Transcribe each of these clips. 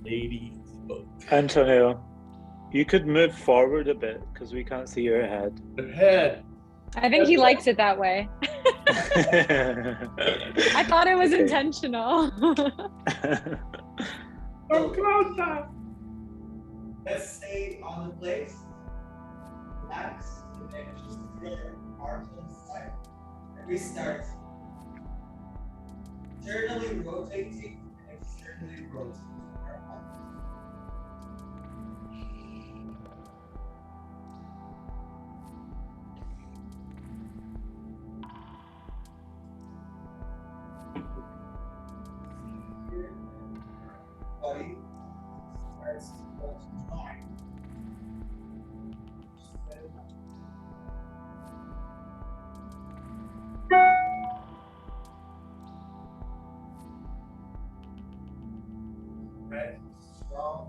Ladies. Antonio, you could move forward a bit because we can't see your head. The head. I think he likes it that way. I thought it was intentional. So close now. Let's stay on the place. Relax. And then just throw your arms on the side. And we start internally rotating and externally rotating our arms. Body starts to join. Just let it out. Breath strong.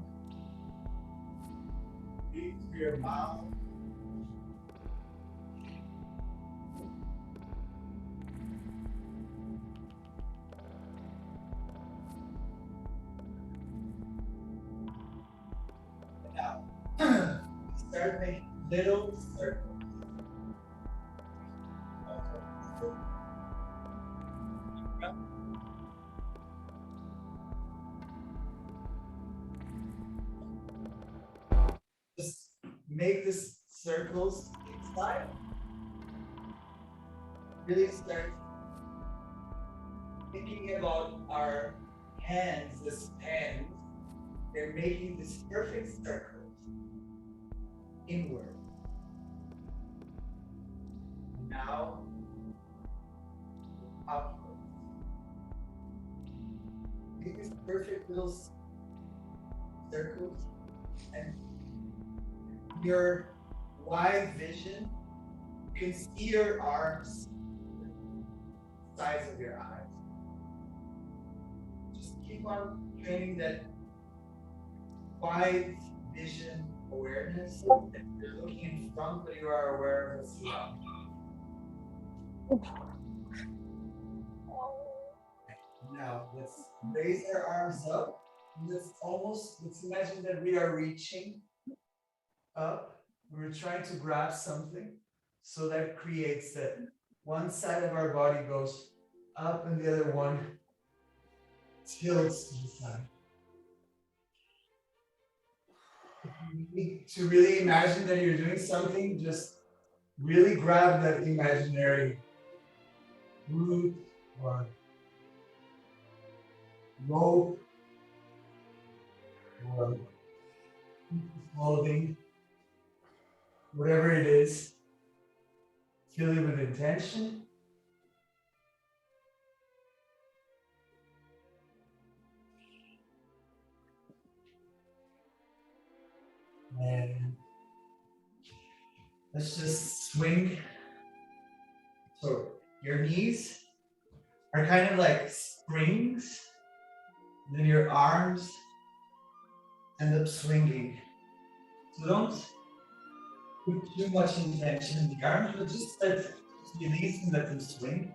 Breathe through your mouth. Now, start making little circles. Just make these circles inside. Really start thinking about our hands, this pen. They're making this perfect circle inward. Now, upward. Make these perfect little circles, and your wide vision, you can see your arms, the size of your eyes. Just keep on training that wide vision awareness, that you're looking in front, but you are aware of what's around you. Now, let's raise our arms up. Let's imagine that we are reaching up. We're trying to grab something. So that creates that one side of our body goes up and the other one tilts to the side. You need to really imagine that you're doing something, just really grab that imaginary root or rope or clothing, whatever it is, fill it with intention. And let's just swing. So your knees are kind of like springs, then your arms end up swinging. So don't put too much intention in the arms, but just release and let them swing.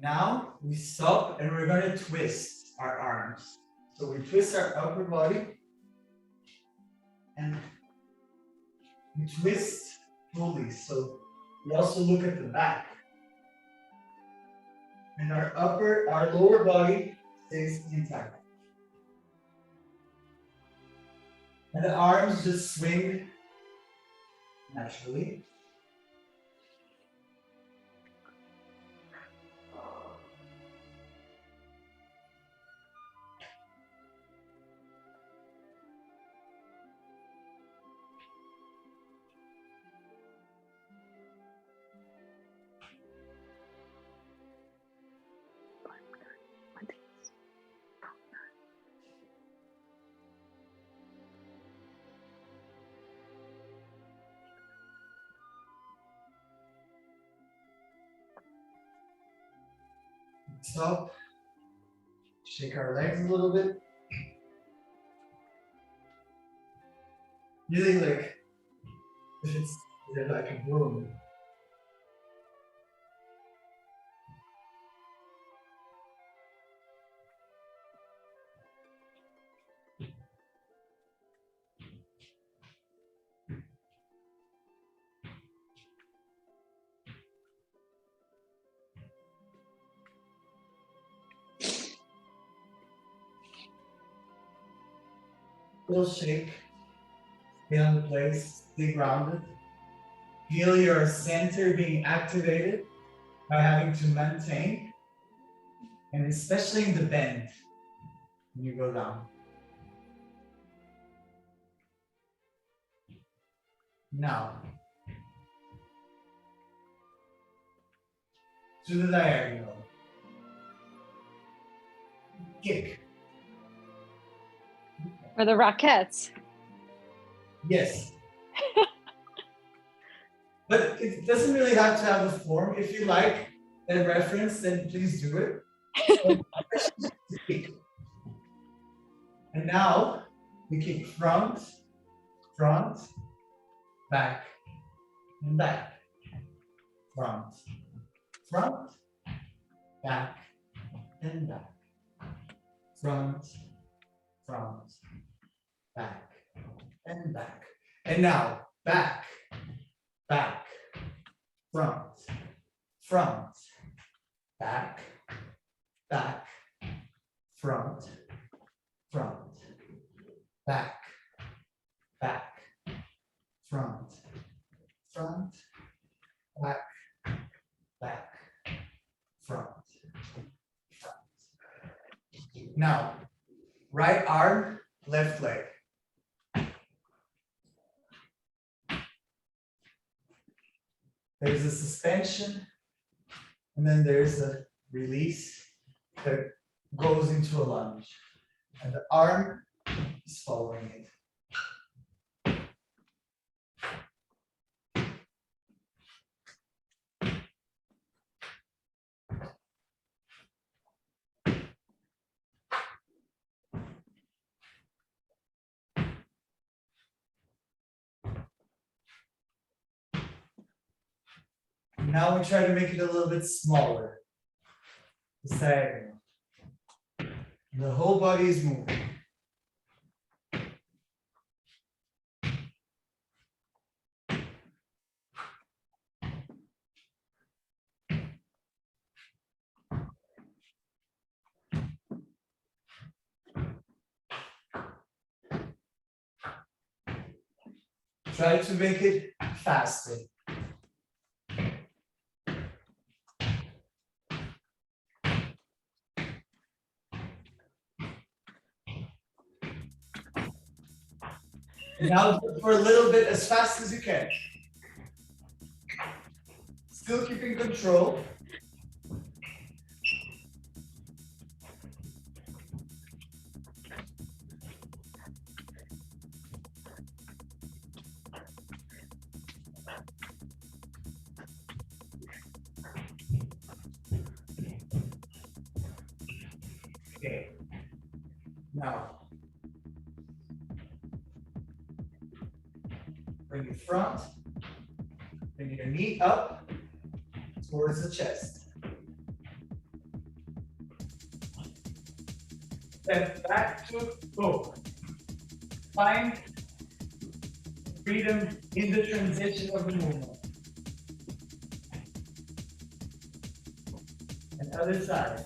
Now we stop and we're going to twist our arms. So we twist our upper body and we twist fully. So we also look at the back. And our lower body stays intact. And the arms just swing naturally. Stop. Shake our legs a little bit. Really like they're like a broom. Little shake. Stay on the place. Stay grounded. Feel your center being activated by having to maintain, and especially in the bend when you go down. Now, to the diagonal. Kick. Or the Rockettes. Yes. But it doesn't really have to have a form. If you like that reference, then please do it. And now we kick front, front, back, and back. Front, front, back, and back. Front, front, back, and back. And now back, back, front, front, back, back, front, front, back, back, front, front, back, back, front, front. Now, right arm, left leg. There's a suspension, and then there's a release that goes into a lunge, and the arm is following it. Now we try to make it a little bit smaller. It's diagonal. The whole body is moving. Try to make it faster. Now do it for a little bit as fast as you can. Still keeping control. Okay. Now, bring your front, bring your knee up towards the chest. Step back to forward. Find freedom in the transition of the movement. And other side.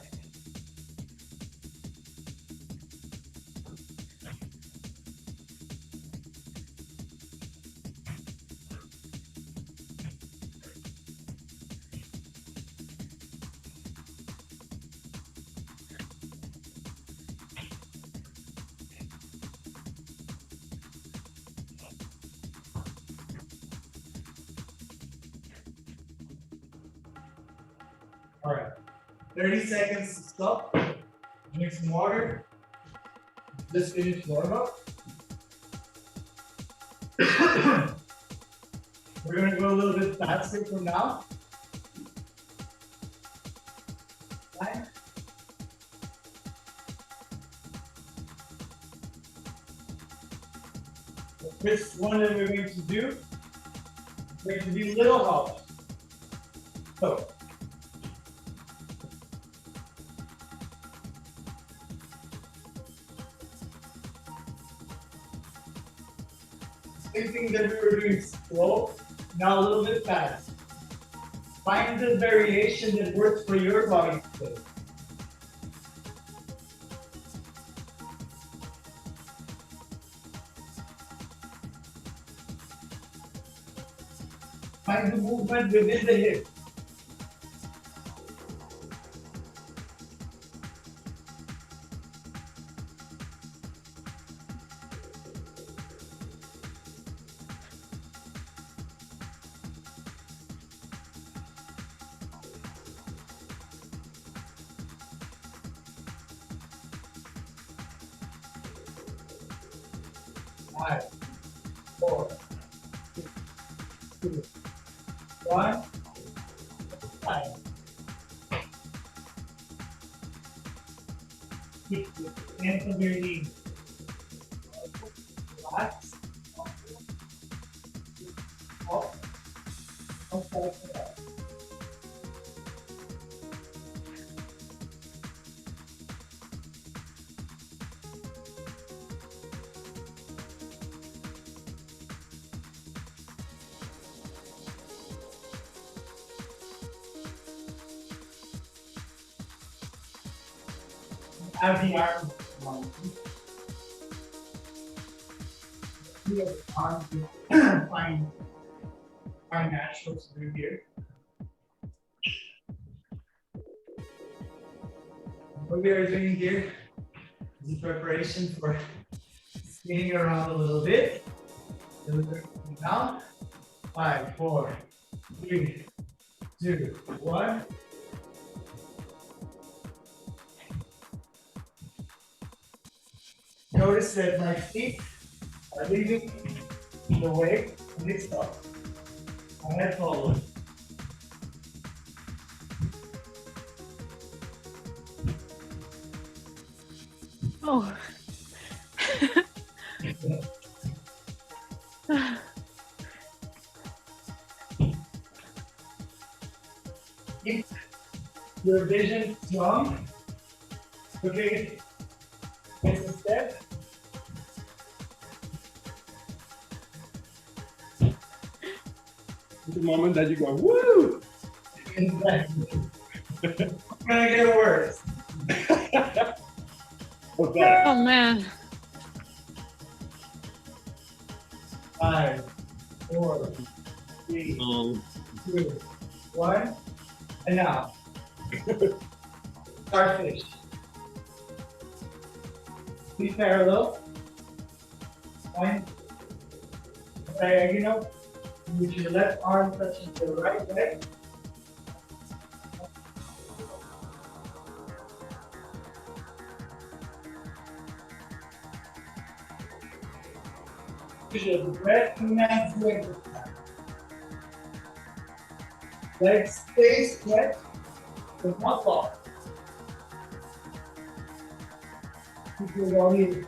All right, 30 seconds to stop. Drink some water. Just finish warm up. We're gonna go a little bit faster from now. 9, This one that we're going to do, we're going to do little hops. So, same thing that we were doing slow, now a little bit fast. Find the variation that works for your body today. Find the movement within the hip. Five, 4, 3, 2, 1. 5. Keep the hands on your knees. Relax. Up. Up, up, up. Have the arms on. We have the arms to find our natural through here. What we are doing here is a preparation for spinning around a little bit. Down. 5, 4, 3, 2, 1. Notice that my feet are leaving the way and they stop. I head forward. Oh. Keep your vision strong. Okay. Next step. It's the moment that you go, woo! Exactly. It's gonna get worse. Okay. Oh man. 5, 4, 3, 2, 1. And now, starfish. Be parallel. Fine. Diagonal. With your left arm touching the right leg. Use your breath and hands doing this time. Legs stay stretched, but not long. Keep your body.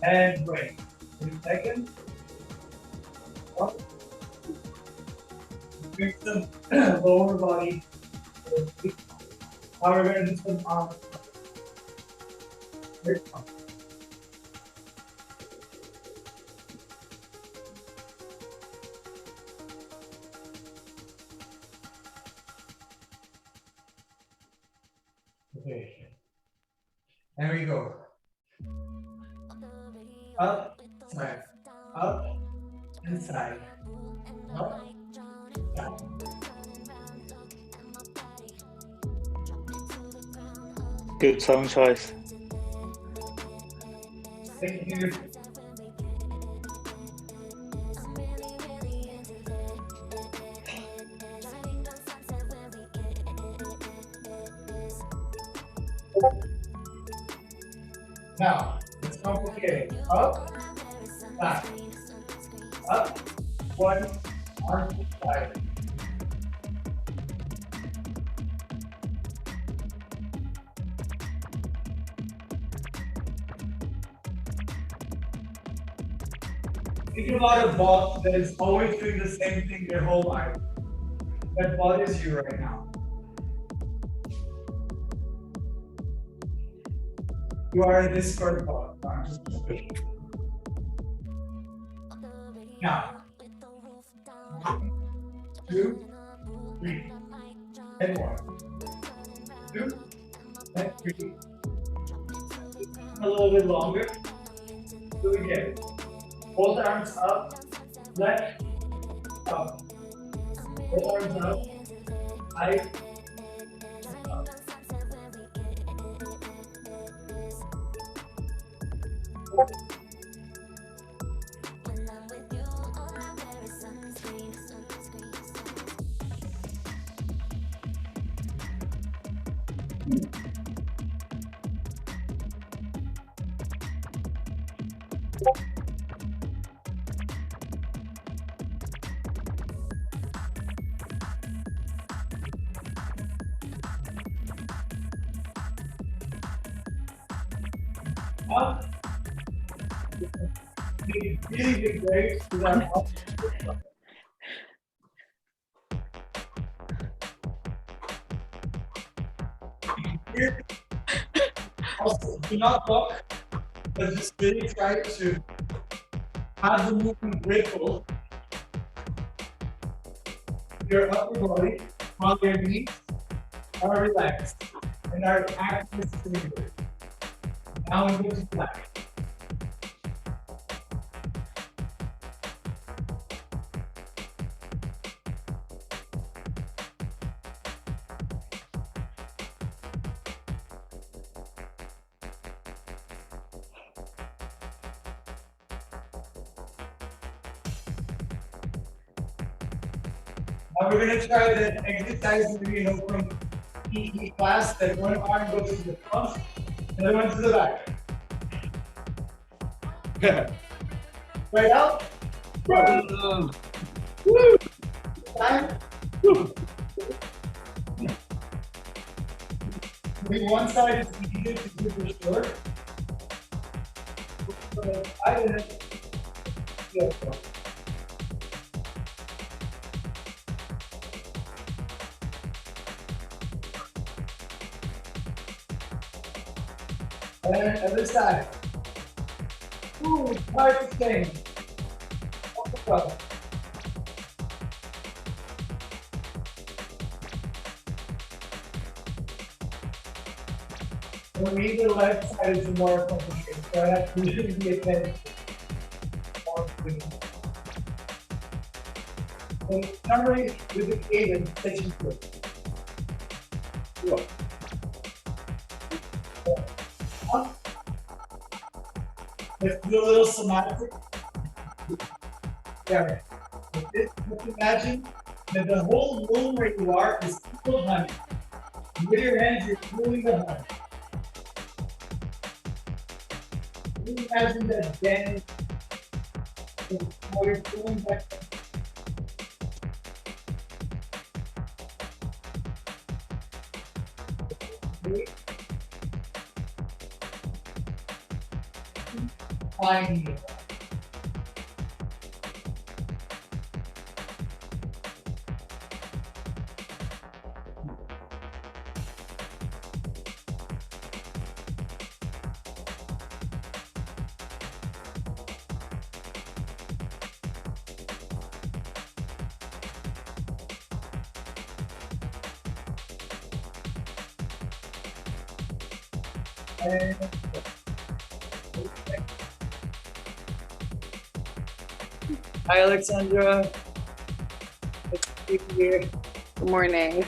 And break. 3 seconds. Up. Bring some lower body. Now we're going to do some arms. Okay. There we go. Up, side, up, and side, up, down. Good song choice. Thank you. Now, it's complicated. Up, back. Up, one, arm to the side. Think about a bot that is always doing the same thing their whole life. That bot is you right now. You are a Discord bot. Now, 1, 2, 3, and 1, 2, and 3. A little bit longer. Do it again. Both arms up, left, up. Both arms up, right, up. Up. Really big waves to that up. Here, also, do not block, but just really try to have the movement ripple your upper body while your knees are relaxed and are active fingers. Now we go to black. Now we're going to try that exercise that we know from PE class, that one arm goes to the front and the other one to the back. Right out. Woo! Time. Maybe one side is easier to do for sure. I didn't. Yeah. And other side. Ooh, it's hard to change. Off the top. For me, the left side is more complicated, so I have to really be attentive. And summary with the cadence that you put. Look. Let's do a little somatic. Yeah. Let's imagine that the whole room where you are is full of honey. With your hands, you're pulling the honey. Can you imagine that bend? How you're pulling back. Finding it. And hi, Alexandra. Let's keep here. Good morning.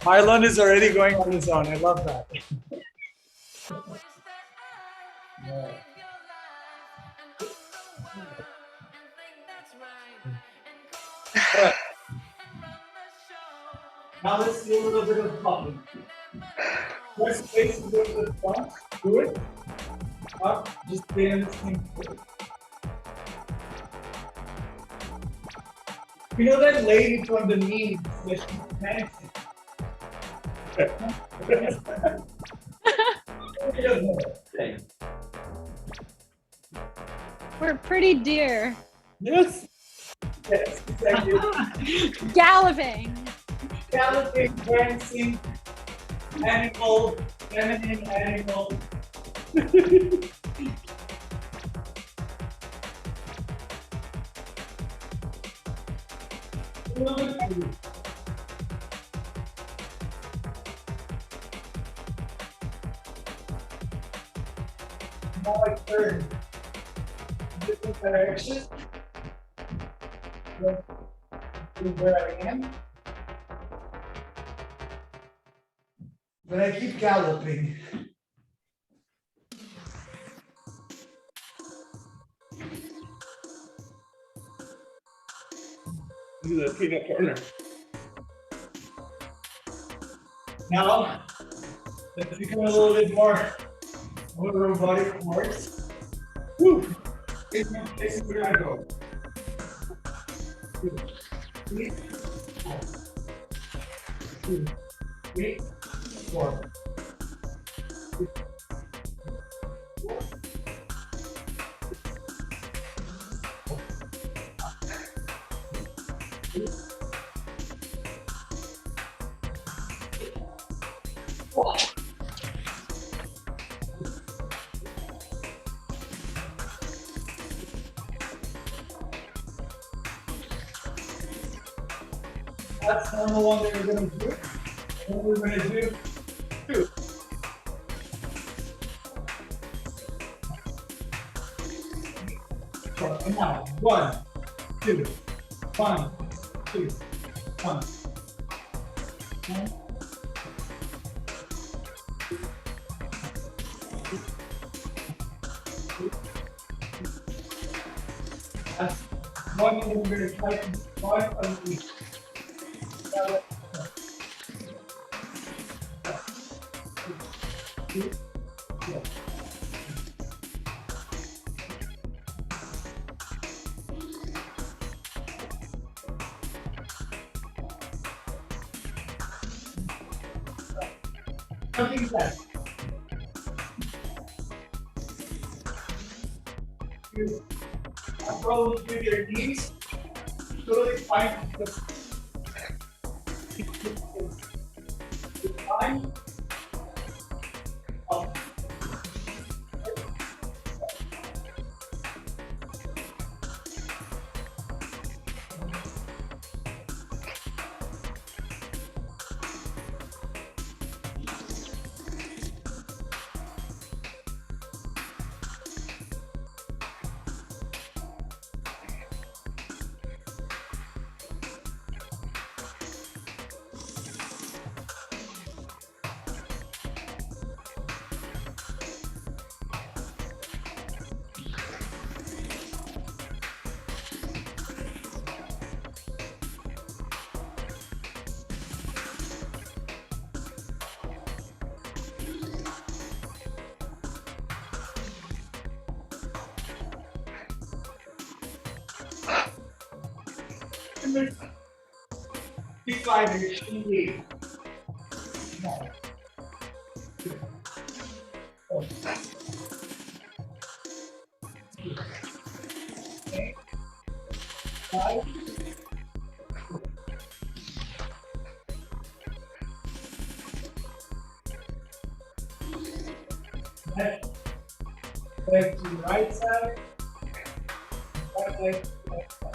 Marlon is already going on his own. I love that. Yeah. Now let's do a little bit of popping. First place to go to the front, do it. Up, just stay on the same foot. You know that lady from the memes that she's dancing? We're pretty deer. Yes. Yes, exactly. Galloping. Galloping, dancing, animal, feminine animal. Now I turn different directions. To where I am. But I keep galloping. Do the peanut corner. Now, let's become a little bit more robotic horse. Woo! This is where I go. 2, 3, 4. 2, 3, 4. That's number one that we're going to do. And we're going to do 2. So, and now 1, 2, 1, 2, 1. 1. That's one, and then we're going to try to start on each. Something like that. You control with your knees, slowly find the time up. Decline should leave. No. 2, 4. 8, 5. Left leg to the right side. Right leg to the left side.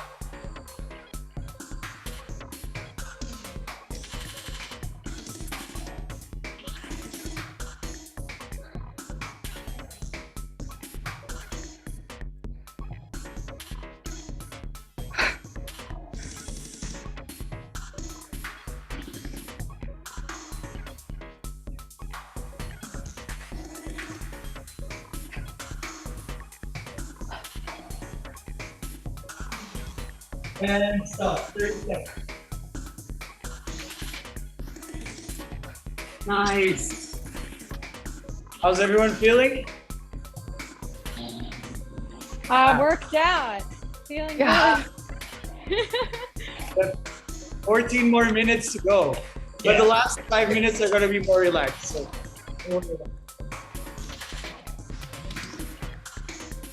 And stop. 30 seconds. Nice. How's everyone feeling? Worked out. Feeling Yeah. good. 14 more minutes to go. But the last 5 minutes are going to be more relaxed. So.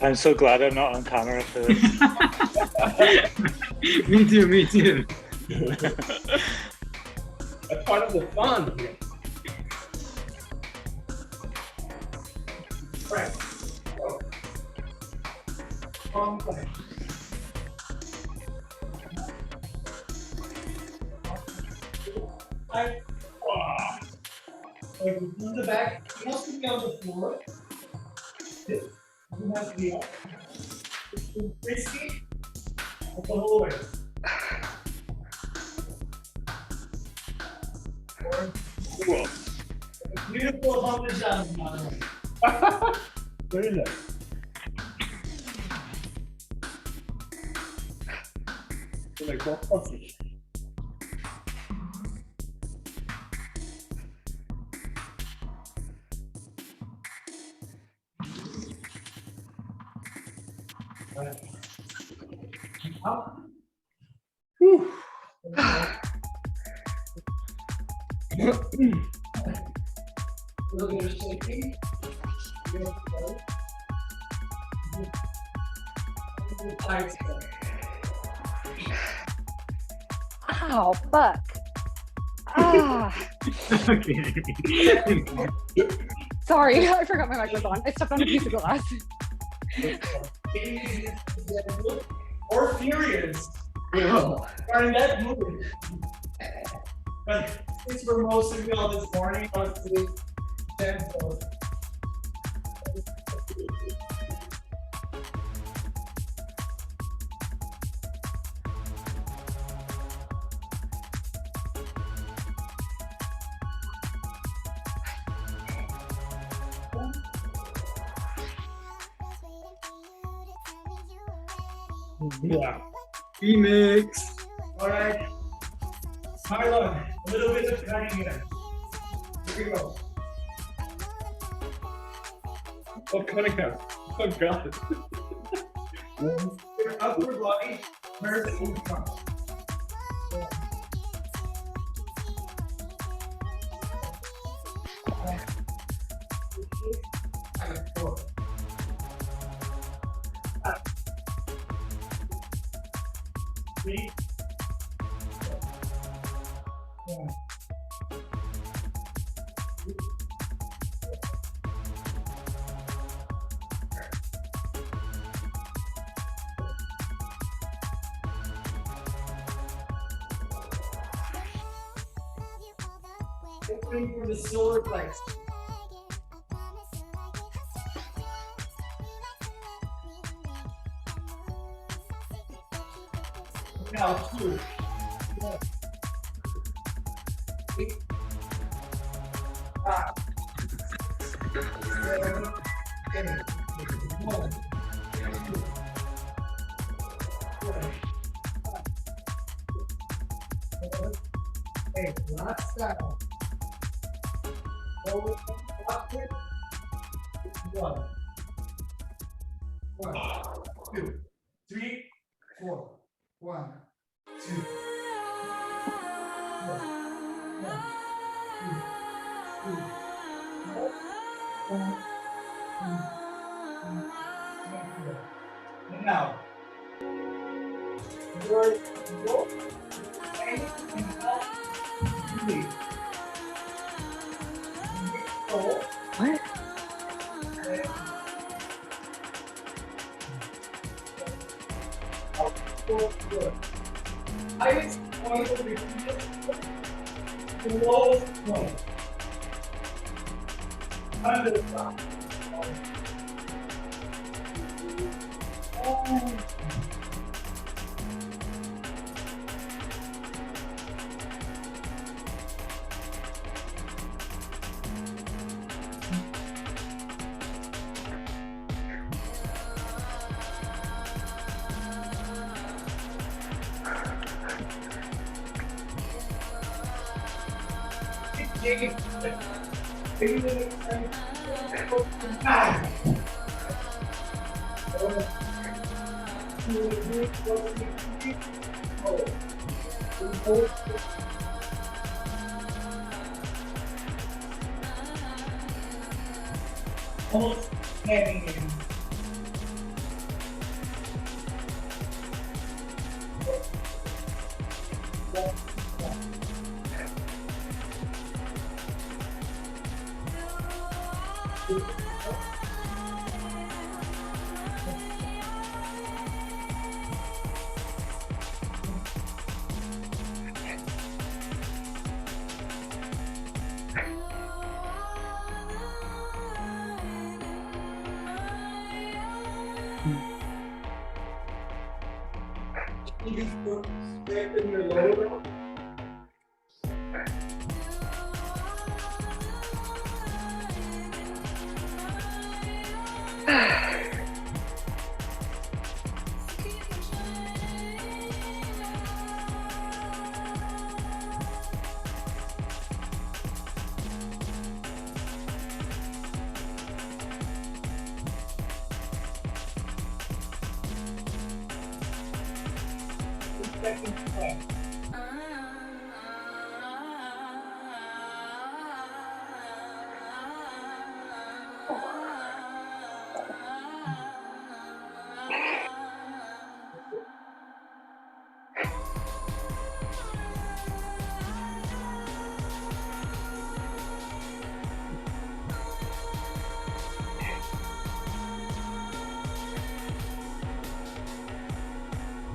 I'm so glad I'm not on camera for this. Me too, me too. That's part of the fun. Right. Go. Wrong way. Right. So from the back, it has to be on the floor. This doesn't have to be up. It's been frisky the whole way. Cool. Beautiful humble jump, by the way. Very nice. They're like more puffy. Up. Whew. A little bit of shaking. Tight spin. Ow, fuck. Ah. Okay. Sorry, I forgot my mic was on. I stepped on a piece of glass. Or furious. Oh. Or in that movie. But since we're mostly all this morning, let's do gentle. Yeah. Phoenix. All right. Marlon, a little bit of cutting here. Here we go. Oh, Cunningham. Oh, God. Your upward body, curve in front. Three. One. Opening for the solar plex. Now, 2. 8. 5. 7. 8. 1. 2. 4. 8. Last time. Forward, backward. 1. 1, 2, 3, 4. 1, 2. 4. 1, 2, 3, 4. 1, 2, 3, 4. And now, your rope, and up, release. What? Good. Highest point of the the lowest point. Under the top. Almost hanging in. You just straighten your lower. Second step.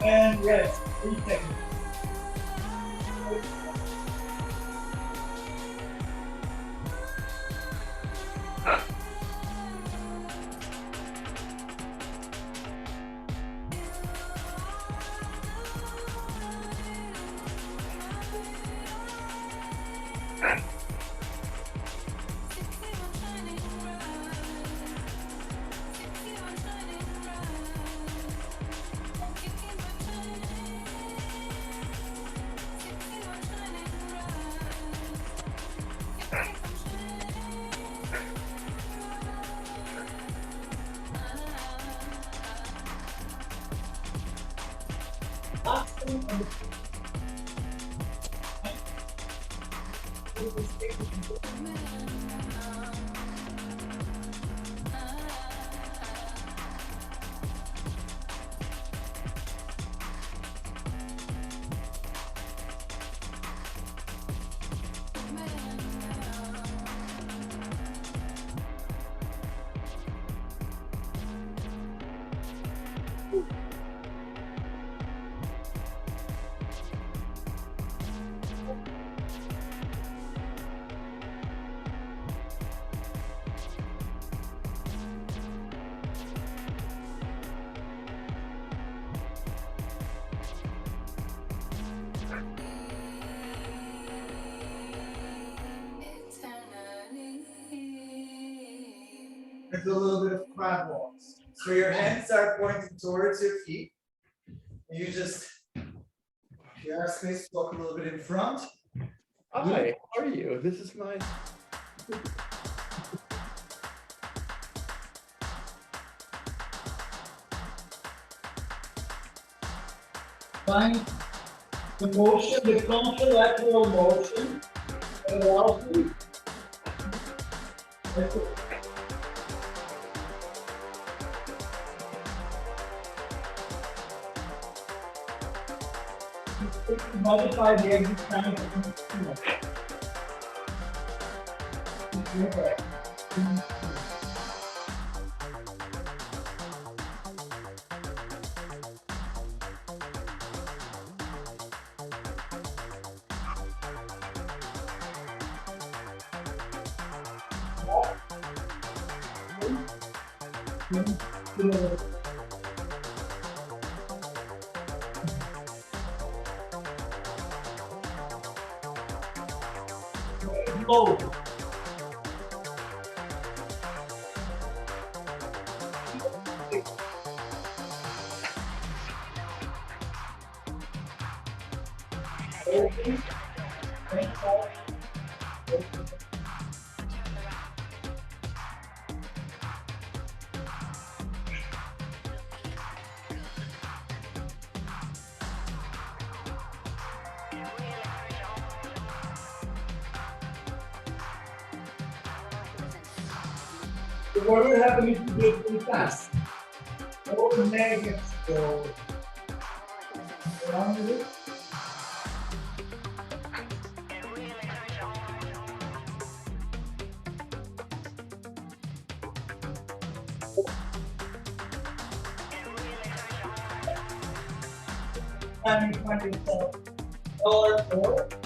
And rest. 3 seconds. Let's do a little bit of crab walks. So your hands are pointing towards your feet. And you just, if you ask me, walk a little bit in front. Hi, how are you? This is my. Find the motion, the contralateral motion that allows you. Modify the exit time. Low. What would happen if you do it really fast? All the negatives go around with it. And you find yourself $4.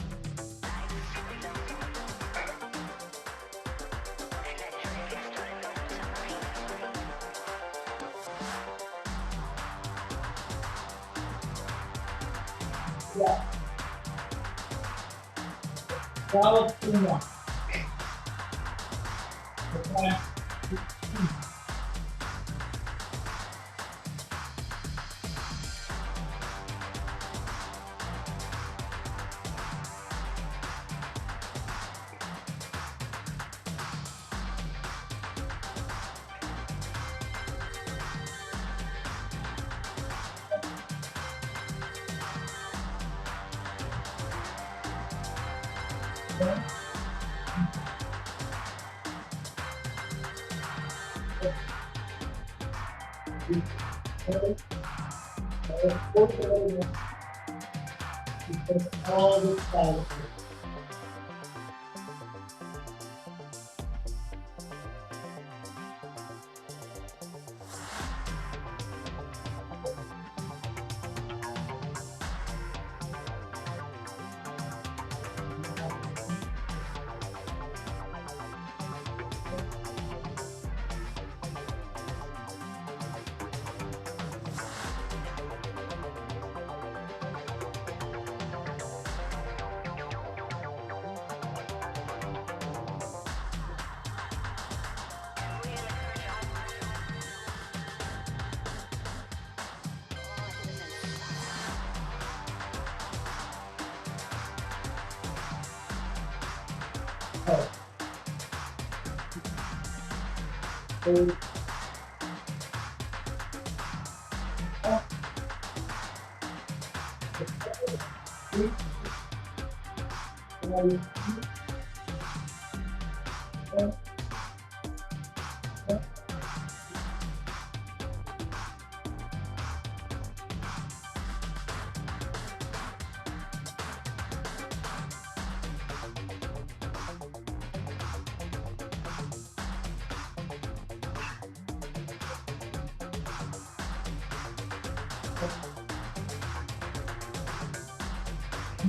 Yeah. Now it's 2-1. Okay. All the time.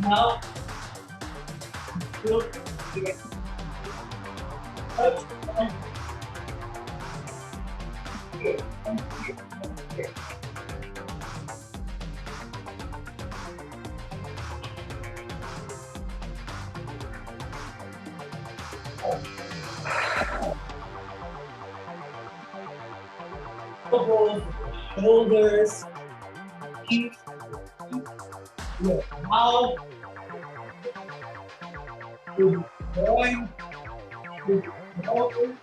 Now, look again. Shoulders, feet, your mouth, your groin, your nose,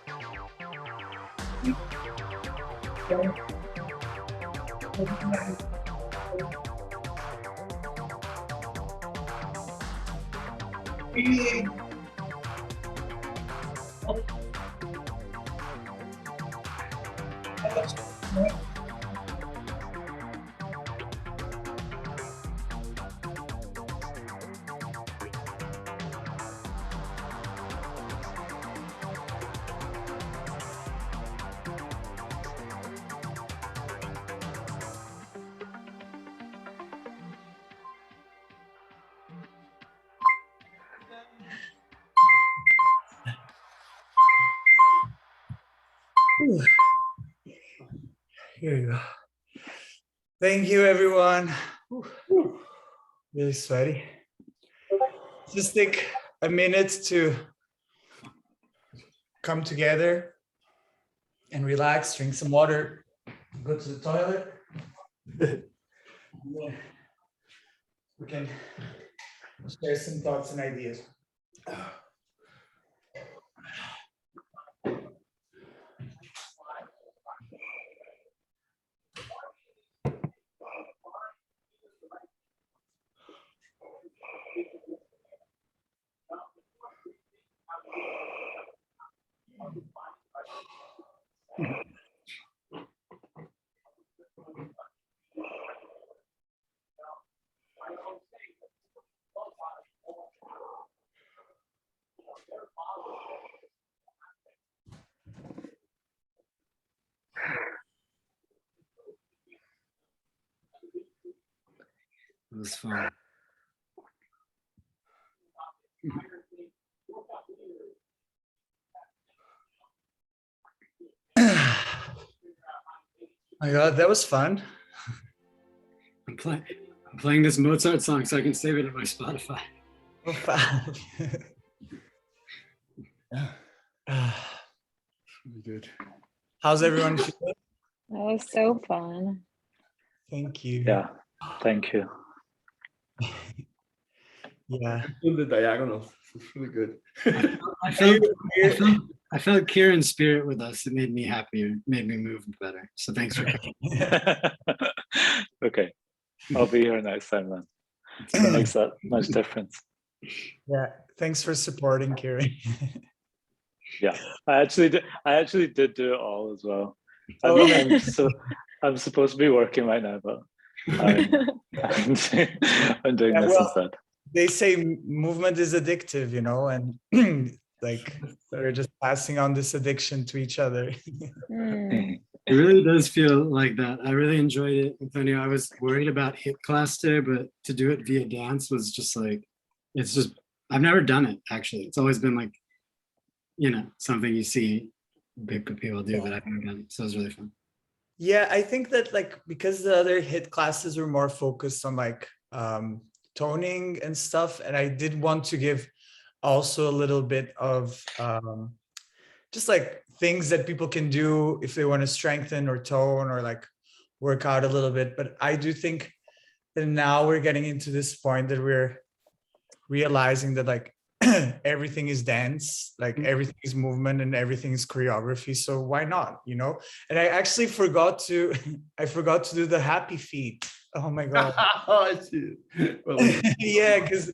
breathing. Here you go. Thank you, everyone. Really sweaty. Just take a minute to come together and relax, drink some water, go to the toilet. Yeah. We can share some thoughts and ideas. It was fun. My God, that was fun. I'm playing this Mozart song so I can save it in my Spotify. Oh, fun. Yeah. Really good. How's everyone feeling? That was so fun. Thank you. Yeah, thank you. Yeah. In the diagonals. It's really good. I felt Kieran's spirit with us. It made me happier, made me move better. So thanks for coming. Okay, I'll be here next time then. It makes that much difference. Yeah. Thanks for supporting, Kieran. Yeah, I actually did do it all as well. Oh, I'm supposed to be working right now, but I'm doing Yeah, this well, instead. they say movement is addictive, you know, and like we're just passing on this addiction to each other. Mm. It really does feel like that. I really enjoyed it, Antonio. I was worried about HIIT class today, but to do it via dance was just like, it's just, I've never done it actually. It's always been like, you know, something you see big people do, but I've never done it. So it was really fun. Yeah, I think that like because the other HIIT classes were more focused on like toning and stuff, and I did want to give also a little bit of just like things that people can do if they want to strengthen or tone or like work out a little bit. But I do think that now we're getting into this point that we're realizing that like everything is dance, like everything is movement and everything is choreography. So why not, you know? And I actually forgot to do the happy feet. Oh my God. Oh, I see. Well, Yeah, because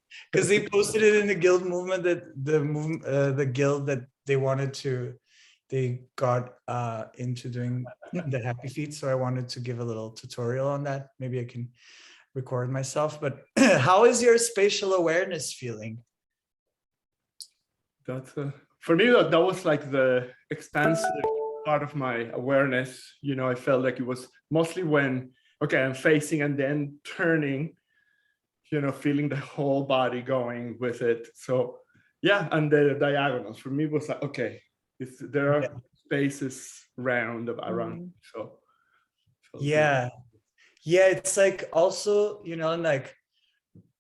they posted it in the guild movement that the guild that they got into doing the happy feet. So I wanted to give a little tutorial on that. Maybe I can record myself. But how is your spatial awareness feeling? that's for me, that was like the expansive part of my awareness. You know, I felt like it was mostly when, okay, I'm facing and then turning, you know, feeling the whole body going with it. So yeah, and the diagonals for me was like, okay, there are spaces around. So Yeah, it's like also, you know, and like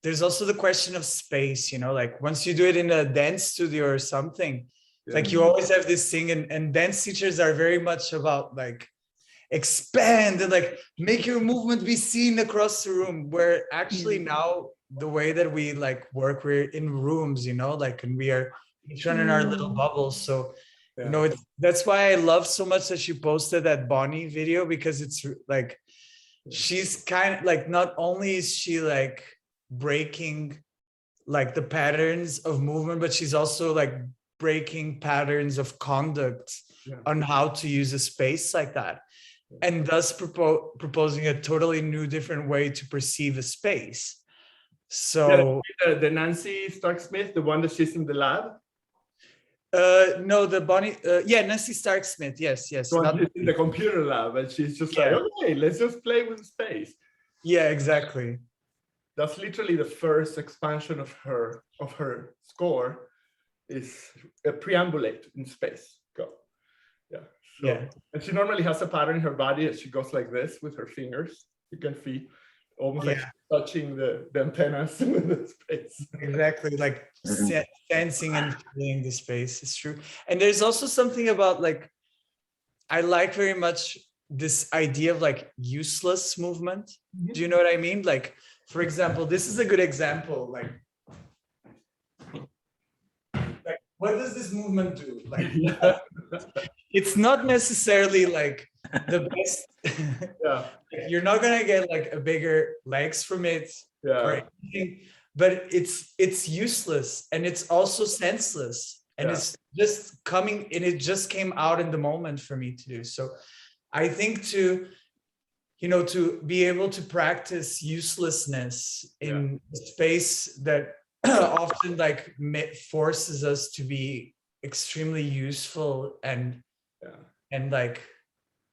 there's also the question of space, you know, like once you do it in a dance studio or something, like you always have this thing, and dance teachers are very much about like expand and like make your movement be seen across the room, where actually now the way that we like work, we're in rooms, you know, like, and we are each one in our little bubbles. So you know, that's why I love so much that she posted that Bonnie video, because it's like she's kind of like, not only is she like breaking like the patterns of movement, but she's also like breaking patterns of conduct on how to use a space like that, and thus proposing a totally new, different way to perceive a space. So the Nancy Stark-Smith, the one that she's in the lab. no, the Bonnie, Nancy Stark-Smith, yes, Not in the computer lab, and she's just like, okay, let's just play with space. Yeah, exactly. That's literally the first expansion of her score, is a preambulate in space. Go. Yeah. So, and she normally has a pattern in her body as she goes like this with her fingers. You can feel almost like touching the antennas with the space. Exactly, like sensing and feeling the space. It's true. And there's also something about like, I like very much this idea of like useless movement. Do you know what I mean? Like, for example, this is a good example. Like what does this movement do? Like, it's not necessarily like the best. You're not gonna get like a bigger legs from it or anything. but it's useless and it's also senseless, and it's just coming, and it just came out in the moment for me to do. So I think to be able to practice uselessness in a space that often like forces us to be extremely useful and like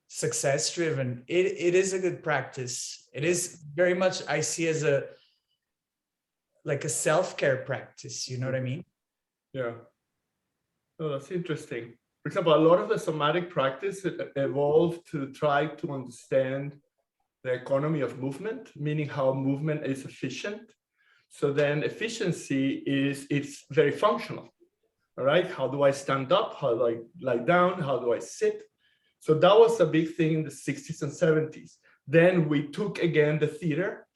success driven, it is a good practice. It is very much, I see as a self-care practice, you know what I mean? Yeah. Oh, that's interesting. For example, a lot of the somatic practice evolved to try to understand the economy of movement, meaning how movement is efficient. So then efficiency it's very functional. All right, how do I stand up? How do I lie down? How do I sit? So that was a big thing in the 60s and 70s. Then we took again the theater,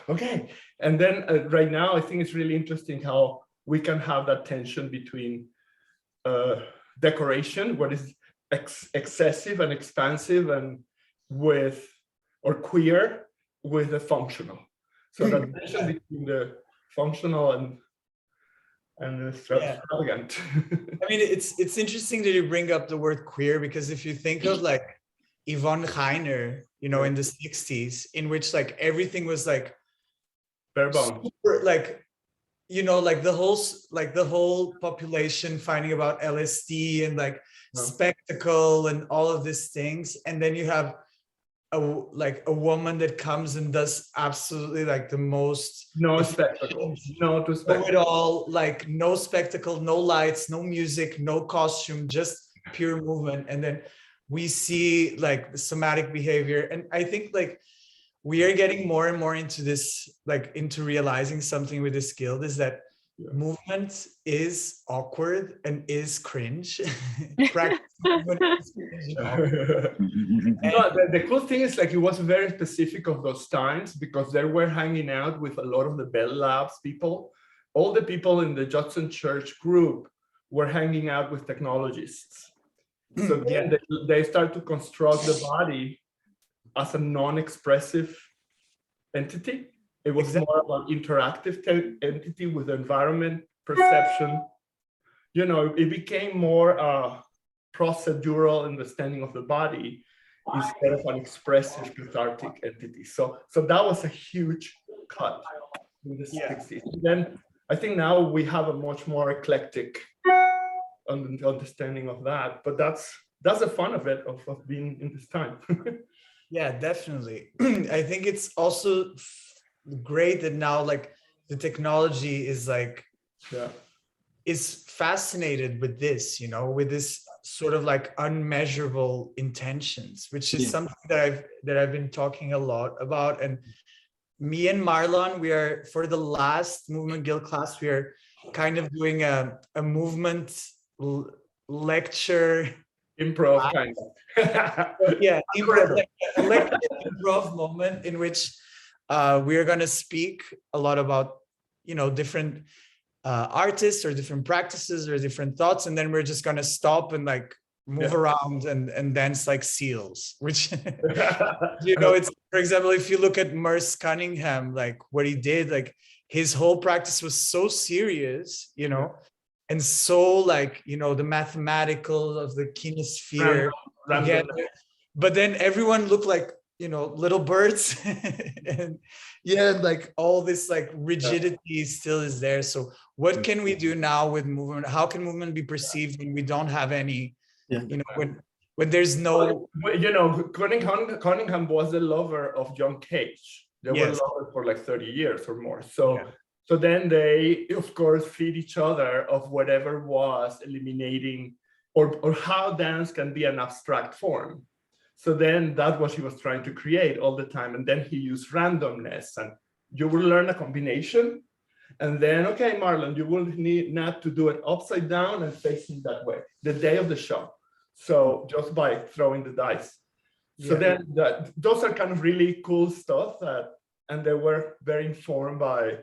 okay. And then right now, I think it's really interesting how we can have that tension between decoration, what is excessive and expansive, and or queer with the functional. So that tension between the functional and the extravagant. I mean, it's interesting that you bring up the word queer, because if you think of like Yvonne Reiner, in the 60s, in which like everything was like super, like the whole population finding about LSD and like spectacle and all of these things, and then you have a woman that comes and does absolutely like the most no spectacle, no it all, like no spectacle, no lights, no music, no costume, just pure movement. And then we see like the somatic behavior, and I think like we are getting more and more into this, like into realizing something with this guild, is that movement is awkward and is cringe. Practice movement is cringe and awkward. The cool thing is like it was very specific of those times, because they were hanging out with a lot of the Bell Labs people. All the people in the Judson Church group were hanging out with technologists. So then they start to construct the body as a non-expressive entity. It was more about interactive entity with environment perception. It became more procedural understanding of the body instead of an expressive cathartic entity. So that was a huge cut in the 60s. Then I think now we have a much more eclectic understanding of that. But that's the fun of it, of being in this time. Yeah, definitely. I think it's also great that now like the technology is like is fascinated with this, with this sort of like unmeasurable intentions, which is something that I've been talking a lot about. And me and Marlon, we are, for the last Movement Guild class, we are kind of doing a movement lecture improv kind of. improv, like a improv moment in which we are going to speak a lot about different artists or different practices or different thoughts, and then we're just going to stop and like move around and dance like seals, which it's, for example, if you look at Merce Cunningham, like what he did, like his whole practice was so serious, and so like the mathematical of the kinesphere together. But then everyone looked like little birds and like all this like rigidity still is there. So what can we do now with movement? How can movement be perceived when we don't have any when there's no Cunningham was the lover of John Cage. They were lovers for like 30 years or more. So then they, of course, feed each other of whatever was eliminating or how dance can be an abstract form. So then that's what he was trying to create all the time. And then he used randomness, and you will learn a combination. And then, okay, Marlon, you will need not to do it upside down and facing that way the day of the show. So just by throwing the dice. So then those are kind of really cool stuff and they were very informed by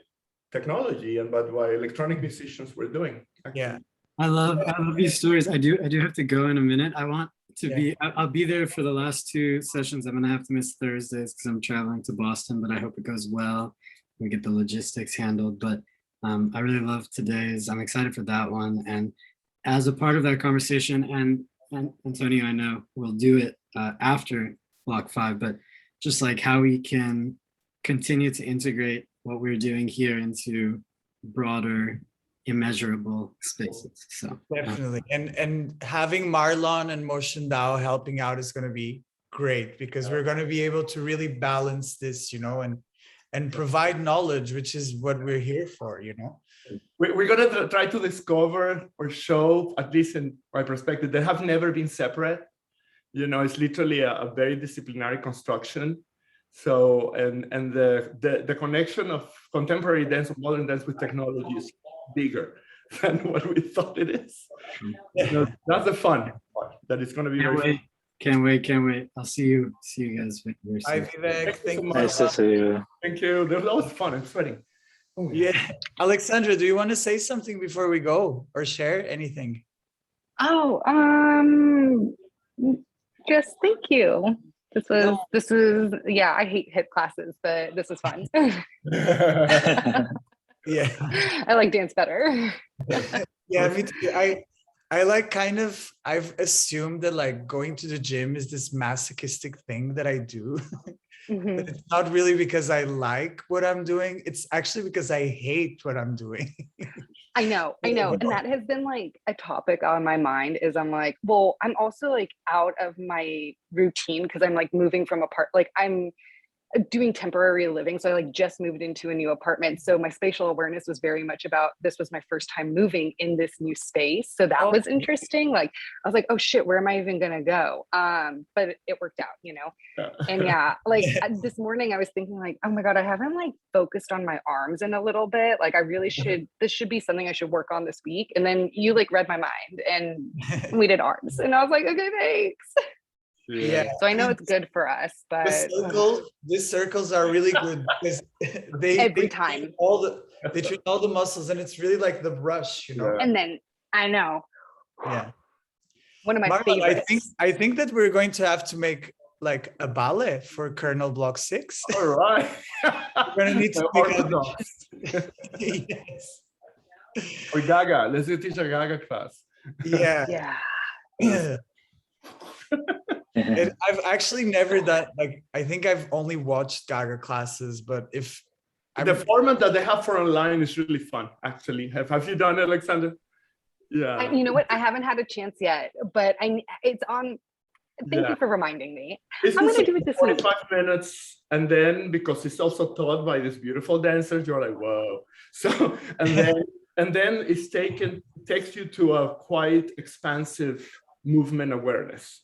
technology and by what electronic musicians were doing. Actually. I love these stories. I do have to go in a minute. I want to I'll be there for the last two sessions. I'm gonna have to miss Thursdays because I'm traveling to Boston, but I hope it goes well. we get the logistics handled. But I really love today's. I'm excited for that one. And as a part of that conversation, and Antonio, I know we'll do it after Block 5, but just like how we can continue to integrate what we're doing here into broader, immeasurable spaces. So definitely, and having Marlon and Motion Dao helping out is going to be great, because we're going to be able to really balance this, and provide knowledge, which is what we're here for. We're going to try to discover or show, at least in my perspective, they have never been separate. It's literally a very disciplinary construction. So, and the connection of contemporary dance, of modern dance with technology is bigger than what we thought it is. That's the fun part. That it's going to be very fun. Can't wait. I'll see you guys very soon. Hi, Vivek. Thank you. Nice to see you. Thank you. That was fun. I'm sweating. Oh, Yeah, Alexandra, do you want to say something before we go, or share anything? Oh, just thank you. This was yeah, I hate hip classes, but this was fun. Yeah. I like dance better. Yeah, me too. I like I've assumed that like going to the gym is this masochistic thing that I do. Mhm. But it's not really because I like what I'm doing. It's actually because I hate what I'm doing. I know. And that has been like a topic on my mind is I'm like, well, I'm also like out of my routine because I'm like moving from like I'm doing temporary living. So I like just moved into a new apartment. So my spatial awareness was very much about, this was my first time moving in this new space. So that was interesting. Like, I was like, oh shit, where am I even going to go? But it worked out, and yeah, like this morning I was thinking like, oh my God, I haven't like focused on my arms in a little bit. Like I really this should be something I should work on this week. And then you like read my mind and we did arms and I was like, okay, thanks. Yeah. So I know it's good for us, but These circles are really good because they time they treat all the muscles, and it's really like the brush, And then I know. Yeah. One of my Marlon, favorites. I think that we're going to have to make like a ballet for KERNEL Block 6. All right. We're gonna need to pick out yes. Or Gaga. Let's teach a Gaga class. Yeah. Yeah. I've actually never done, like, I think I've only watched Gaga classes, but if the format that they have for online is really fun, actually. Have you done it, Alexander? Yeah. You know what? I haven't had a chance yet, but it's on. Thank you for reminding me. I'm going to do it this week. 45 minutes, and then because it's also taught by this beautiful dancers, you're like, whoa. So, and then it's takes you to a quite expansive movement awareness.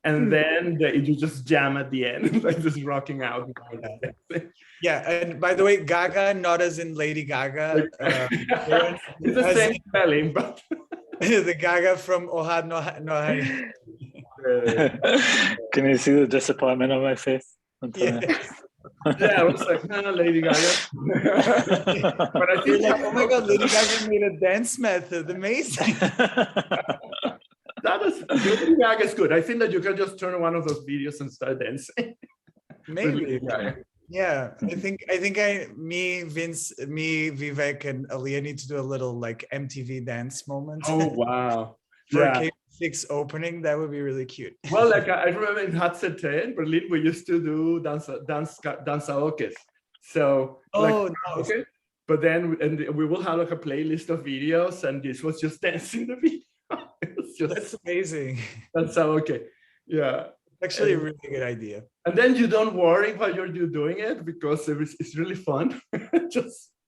And then you just jam at the end, like just rocking out. Yeah, and by the way, Gaga, not as in Lady Gaga. It's the same spelling, but the Gaga from Ohad Nohani. Can you see the disappointment on my face? Yes. Yeah, I was like, Lady Gaga. But I think, like, oh my God, Lady Gaga made a dance method. Amazing. Lady Gaga is good. I think that you can just turn on one of those videos and start dancing. Maybe. Yeah, I think Vince, Vivek, and Aliyah need to do a little like MTV dance moment. Oh wow! For K6 opening, that would be really cute. Well, like I remember in Hatset in Berlin, we used to do danzaokes. So nice. Okay, but then we will have like a playlist of videos, and this was just dancing the video. That's amazing. That's okay. Yeah. Actually, a really good idea. And then you don't worry while you're doing it because it's really fun. Just